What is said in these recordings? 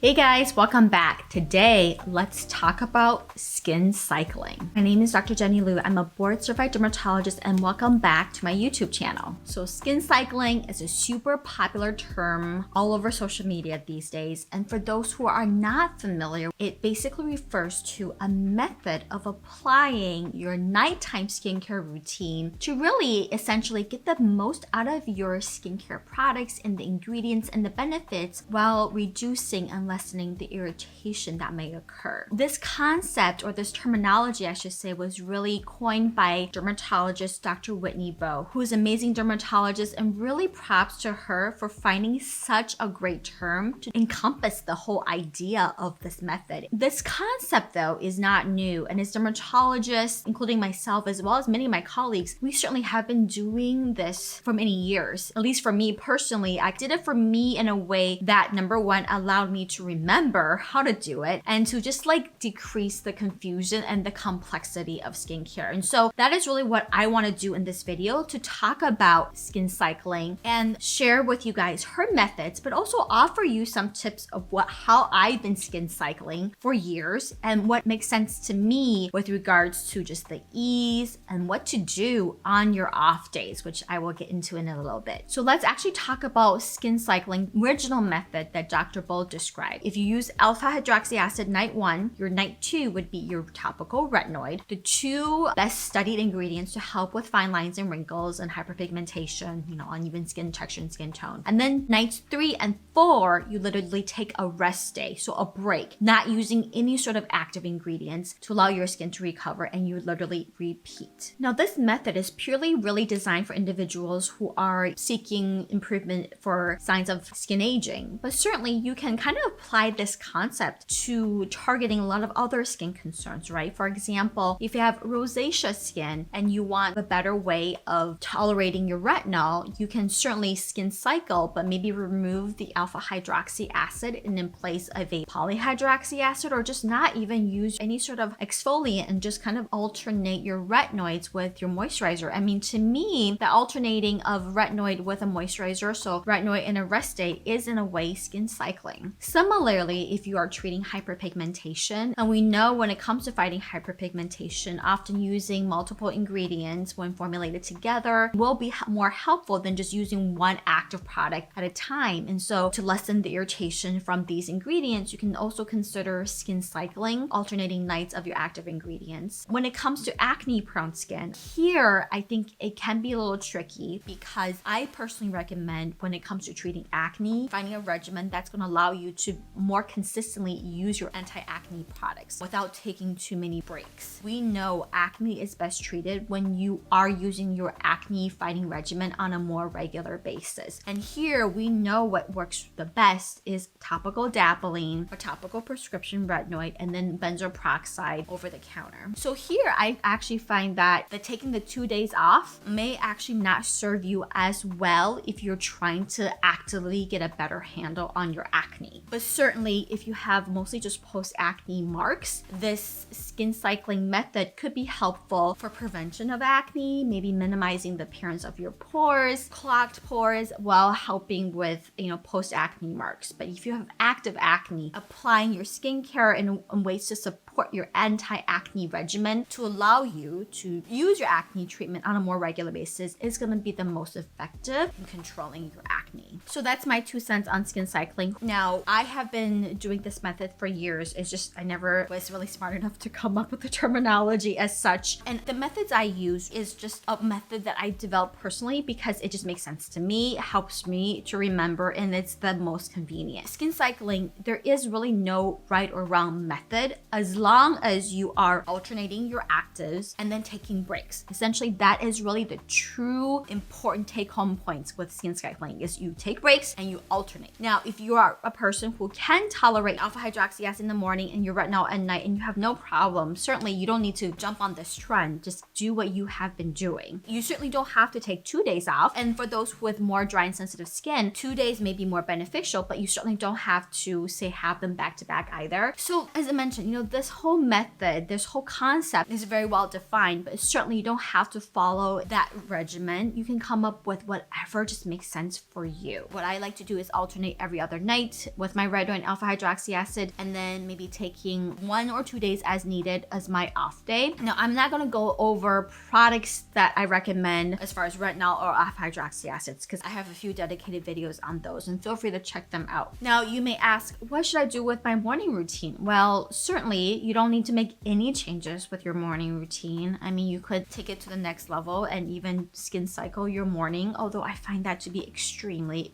Hey guys, welcome back. Today, let's talk about skin cycling. My name is Dr. Jenny Liu. I'm a board certified dermatologist and welcome back to my YouTube channel. So skin cycling is a super popular term all over social media these days. And for those who are not familiar, it basically refers to a method of applying your nighttime skincare routine to really essentially get the most out of your skincare products and the ingredients and the benefits while reducing and lessening the irritation that may occur. This concept, or this terminology I should say, was really coined by dermatologist Dr. Whitney Bowe, who is an amazing dermatologist, and really props to her for finding such a great term to encompass the whole idea of this method. This concept though is not new, and as dermatologists, including myself as well as many of my colleagues, we certainly have been doing this for many years. At least for me personally, I did it for me in a way that, number one, allowed me to remember how to do it and to just decrease the confusion and the complexity of skincare. And so that is really what I want to do in this video, to talk about skin cycling and share with you guys her methods, but also offer you some tips of how I've been skin cycling for years and what makes sense to me with regards to just the ease and what to do on your off days, which I will get into in a little bit. So let's actually talk about skin cycling original method that Dr. Bowe described. If you use alpha hydroxy acid night 1, your night 2 would be your topical retinoid, the two best studied ingredients to help with fine lines and wrinkles and hyperpigmentation, uneven skin texture and skin tone. And then nights 3 and 4, you literally take a rest day, so a break, not using any sort of active ingredients to allow your skin to recover, and you literally repeat. Now, this method is purely really designed for individuals who are seeking improvement for signs of skin aging, but certainly you can kind of apply this concept to targeting a lot of other skin concerns, right? For example, if you have rosacea skin and you want a better way of tolerating your retinol, you can certainly skin cycle, but maybe remove the alpha hydroxy acid and in place of a polyhydroxy acid, or just not even use any sort of exfoliant and just kind of alternate your retinoids with your moisturizer. I mean, to me, the alternating of retinoid with a moisturizer, so retinoid in a rest day, is in a way skin cycling. Similarly, if you are treating hyperpigmentation, and we know when it comes to fighting hyperpigmentation, often using multiple ingredients when formulated together will be more helpful than just using one active product at a time. And so to lessen the irritation from these ingredients, you can also consider skin cycling, alternating nights of your active ingredients. When it comes to acne-prone skin, here I think it can be a little tricky, because I personally recommend, when it comes to treating acne, finding a regimen that's going to allow you to more consistently use your anti-acne products without taking too many breaks. We know acne is best treated when you are using your acne fighting regimen on a more regular basis. And here we know what works the best is topical dappling or topical prescription retinoid, and then benzoyl peroxide over the counter. So here I actually find that taking the 2 days off may actually not serve you as well if you're trying to actively get a better handle on your acne. But certainly if you have mostly just post-acne marks, this skin cycling method could be helpful for prevention of acne, maybe minimizing the appearance of your pores, clogged pores, while helping with post-acne marks. But if you have active acne, applying your skincare in ways to support your anti-acne regimen to allow you to use your acne treatment on a more regular basis is going to be the most effective in controlling your acne. So that's my 2 cents on skin cycling. Now, I have been doing this method for years. It's just I never was really smart enough to come up with the terminology as such. And the methods I use is just a method that I developed personally because it just makes sense to me, helps me to remember, and it's the most convenient. Skin cycling, there is really no right or wrong method as long as you are alternating your actives and then taking breaks. Essentially, that is really the true important take-home points with skin cycling, is you take breaks and you alternate. Now, if you are a person who can tolerate alpha hydroxy acid in the morning and your retinol at night and you have no problem, certainly you don't need to jump on this trend. Just do what you have been doing. You certainly don't have to take 2 days off. And for those with more dry and sensitive skin, 2 days may be more beneficial, but you certainly don't have to have them back to back either. So as I mentioned, this whole method, this whole concept is very well defined, but certainly you don't have to follow that regimen. You can come up with whatever just makes sense for you. too. What I like to do is alternate every other night with my red wine alpha hydroxy acid, and then maybe taking 1 or 2 days as needed as my off day. Now, I'm not gonna go over products that I recommend as far as retinol or alpha hydroxy acids, because I have a few dedicated videos on those, and feel free to check them out. Now, you may ask, what should I do with my morning routine? Well, certainly you don't need to make any changes with your morning routine. I mean, you could take it to the next level and even skin cycle your morning, although I find that to be extremely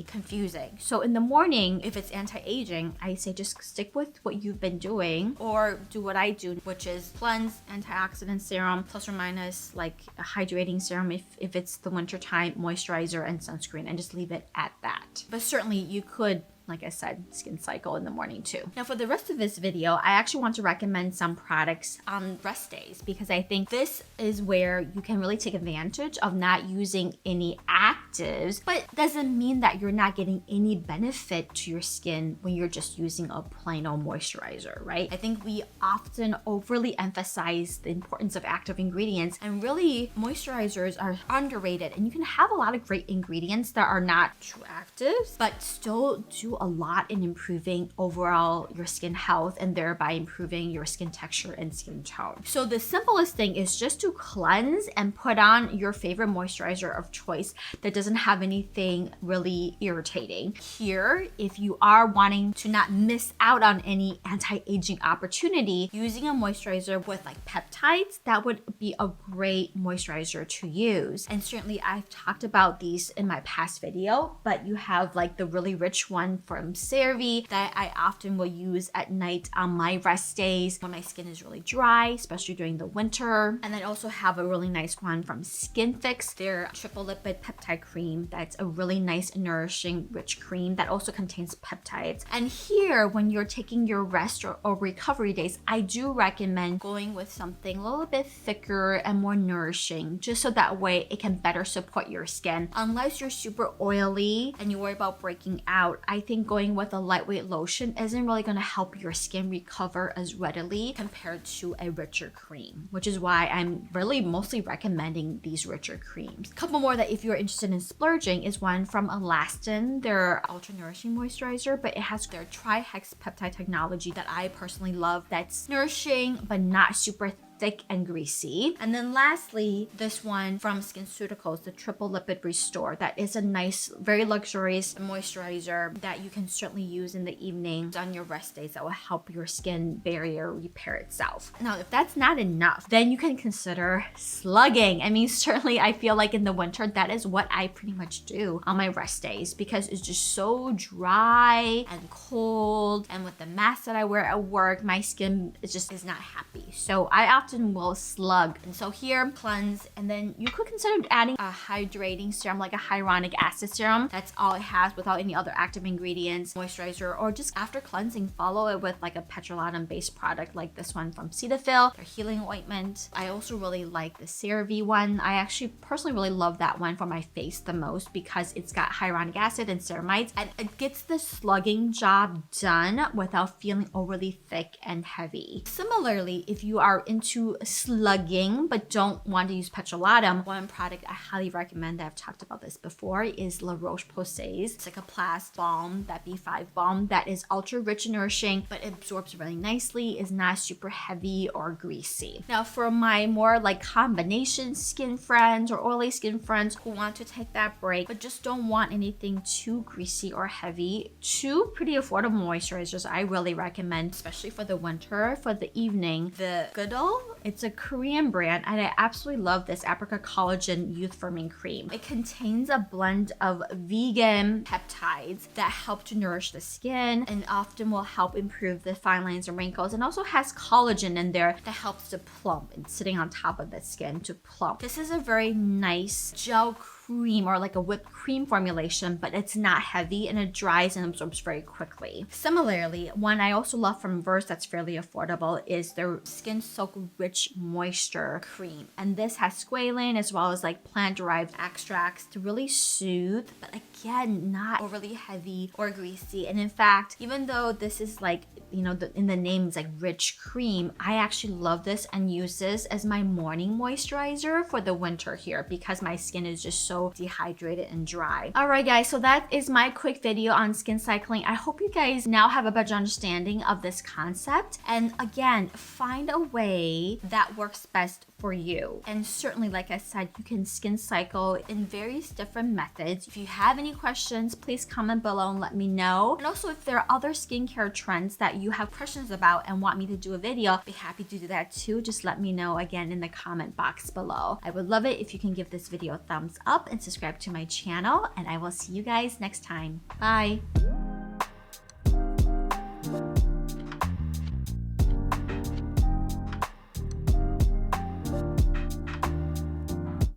confusing. So in the morning, if it's anti-aging, I say just stick with what you've been doing, or do what I do, which is cleanse, antioxidant serum, plus or minus like a hydrating serum if it's the winter time, moisturizer and sunscreen, and just leave it at that. But certainly you could, like I said, skin cycle in the morning too. Now for the rest of this video, I actually want to recommend some products on rest days, because I think this is where you can really take advantage of not using any actives, but doesn't mean that you're not getting any benefit to your skin when you're just using a plain old moisturizer, right? I think we often overly emphasize the importance of active ingredients, and really moisturizers are underrated, and you can have a lot of great ingredients that are not too active, but still do a lot in improving overall your skin health, and thereby improving your skin texture and skin tone. So the simplest thing is just to cleanse and put on your favorite moisturizer of choice that doesn't have anything really irritating. Here, if you are wanting to not miss out on any anti-aging opportunity, using a moisturizer with like peptides, that would be a great moisturizer to use. And certainly I've talked about these in my past video, but you have like the really rich one from Cerave that I often will use at night on my rest days when my skin is really dry, especially during the winter. And then also have a really nice one from Skinfix, their triple lipid peptide cream. That's a really nice, nourishing, rich cream that also contains peptides. And here, when you're taking your rest or recovery days, I do recommend going with something a little bit thicker and more nourishing, just so that way it can better support your skin. Unless you're super oily and you worry about breaking out, I think going with a lightweight lotion isn't really going to help your skin recover as readily compared to a richer cream, which is why I'm really mostly recommending these richer creams. A couple more that if you're interested in splurging is one from Alastin, their ultra nourishing moisturizer, but it has their trihex peptide technology that I personally love, that's nourishing but not super thick and greasy. And then lastly, this one from Skinceuticals, the Triple Lipid Restore. That is a nice, very luxurious moisturizer that you can certainly use in the evening on your rest days that will help your skin barrier repair itself. Now, if that's not enough, then you can consider slugging. I mean, certainly I feel like in the winter, that is what I pretty much do on my rest days, because it's just so dry and cold. And with the mask that I wear at work, my skin is not happy. So I often will slug. And so here, cleanse, and then you could consider adding a hydrating serum, like a hyaluronic acid serum. That's all it has without any other active ingredients, moisturizer, or just after cleansing, follow it with like a petrolatum based product like this one from Cetaphil, their healing ointment. I also really like the Cerave one. I actually personally really love that one for my face the most, because it's got hyaluronic acid and ceramides, and it gets the slugging job done without feeling overly thick and heavy. Similarly, if you are into slugging but don't want to use petrolatum, one product I highly recommend, that I've talked about this before, is La Roche-Posay's Cicaplast Balm, that B5 balm, that is ultra rich and nourishing, but it absorbs really nicely, is not super heavy or greasy. Now for my more like combination skin friends or oily skin friends who want to take that break but just don't want anything too greasy or heavy, two pretty affordable moisturizers I really recommend, especially for the winter, for the evening. The Goodal, it's a Korean brand, and I absolutely love this Apricot Collagen Youth Firming Cream. It contains a blend of vegan peptides that help to nourish the skin and often will help improve the fine lines and wrinkles, and also has collagen in there that helps to plump and sitting on top of the skin to plump. This is a very nice gel cream, or like a whipped cream formulation, but it's not heavy and it dries and absorbs very quickly. Similarly, one I also love from Verse that's fairly affordable is their Skin Soak Rich Moisture Cream. And this has squalane as well as like plant-derived extracts to really soothe, but again, not overly heavy or greasy. And in fact, even though this is like, you know, in the name it's like rich cream, I actually love this and use this as my morning moisturizer for the winter here, because my skin is just so so dehydrated and dry. All right, guys, so that is my quick video on skin cycling. I hope you guys now have a better understanding of this concept. And again, find a way that works best for you. And certainly, like I said, you can skin cycle in various different methods. If you have any questions, please comment below and let me know. And also, if there are other skincare trends that you have questions about and want me to do a video, I'd be happy to do that too. Just let me know again in the comment box below. I would love it if you can give this video a thumbs up and subscribe to my channel, and I will see you guys next time. Bye.